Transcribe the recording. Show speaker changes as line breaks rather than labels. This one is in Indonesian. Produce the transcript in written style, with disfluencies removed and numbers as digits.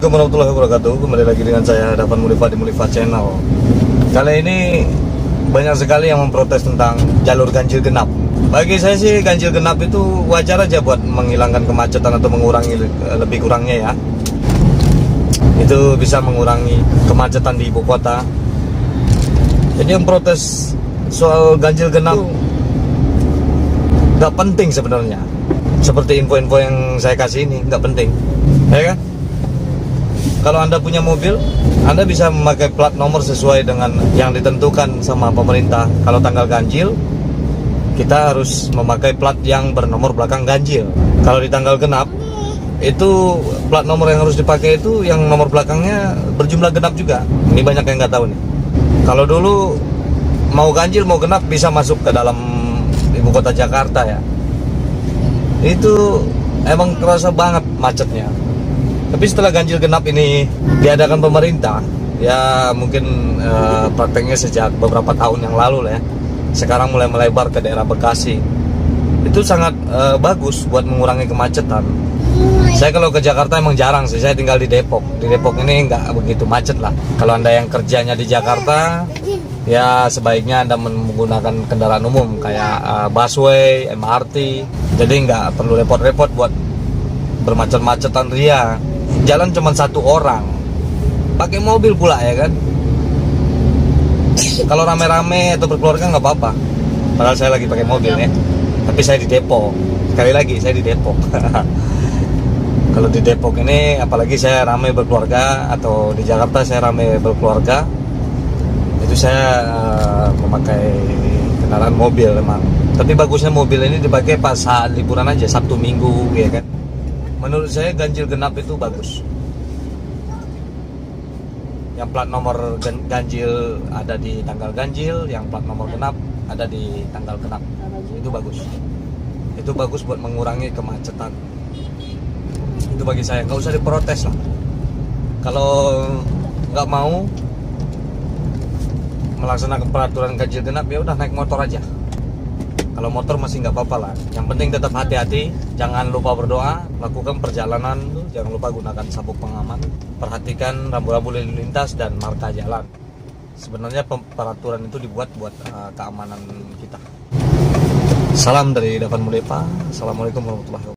Assalamualaikum warahmatullahi wabarakatuh. Kembali lagi dengan saya Davan Mulifa di Mulifa Channel. Kali ini banyak sekali yang memprotes tentang jalur ganjil genap. Bagi saya sih ganjil genap itu wajar aja buat menghilangkan kemacetan atau mengurangi lebih kurangnya ya. Itu bisa mengurangi kemacetan di ibu kota. Jadi yang protes soal ganjil genap nggak penting sebenarnya. Seperti info-info yang saya kasih ini nggak penting, ya kan? Kalau Anda punya mobil, Anda bisa memakai plat nomor sesuai dengan yang ditentukan sama pemerintah. Kalau tanggal ganjil, kita harus memakai plat yang bernomor belakang ganjil. Kalau di tanggal genap, itu plat nomor yang harus dipakai itu yang nomor belakangnya berjumlah genap juga. Ini banyak yang nggak tahu nih. Kalau dulu mau ganjil mau genap bisa masuk ke dalam ibu kota Jakarta ya. Itu emang kerasa banget macetnya. Tapi setelah ganjil genap ini diadakan pemerintah, ya mungkin prakteknya sejak beberapa tahun yang lalu lah ya. Sekarang mulai melebar ke daerah Bekasi. Itu sangat bagus buat mengurangi kemacetan. Saya kalau ke Jakarta emang jarang sih, saya tinggal di Depok. Di Depok ini nggak begitu macet lah. Kalau Anda yang kerjanya di Jakarta, ya sebaiknya Anda menggunakan kendaraan umum kayak busway, MRT. Jadi nggak perlu repot-repot buat bermacet-macetan ria. Jalan cuma satu orang, pakai mobil pula ya kan. Kalau rame-rame atau berkeluarga nggak apa-apa. Padahal saya lagi pakai mobil ya. Tapi saya di Depok. Sekali lagi saya di Depok. Kalau di Depok ini, apalagi saya rame berkeluarga, atau di Jakarta saya rame berkeluarga, itu saya memakai kendaraan mobil memang. Tapi bagusnya mobil ini dipakai pas saat liburan aja, Sabtu Minggu ya kan. Menurut saya ganjil genap itu bagus. Yang plat nomor ganjil ada di tanggal ganjil, yang plat nomor genap ada di tanggal genap. Itu bagus. Itu bagus buat mengurangi kemacetan. Itu bagi saya, nggak usah diprotes lah. Kalau nggak mau melaksanakan peraturan ganjil genap, ya udah naik motor aja. Kalau motor masih nggak apa-apa lah. Yang penting tetap hati-hati, jangan lupa berdoa, lakukan perjalanan, jangan lupa gunakan sabuk pengaman, perhatikan rambu-rambu lalu lintas dan marka jalan. Sebenarnya peraturan itu dibuat buat keamanan kita. Salam dari Davan Mulifa. Assalamualaikum warahmatullahi wabarakatuh.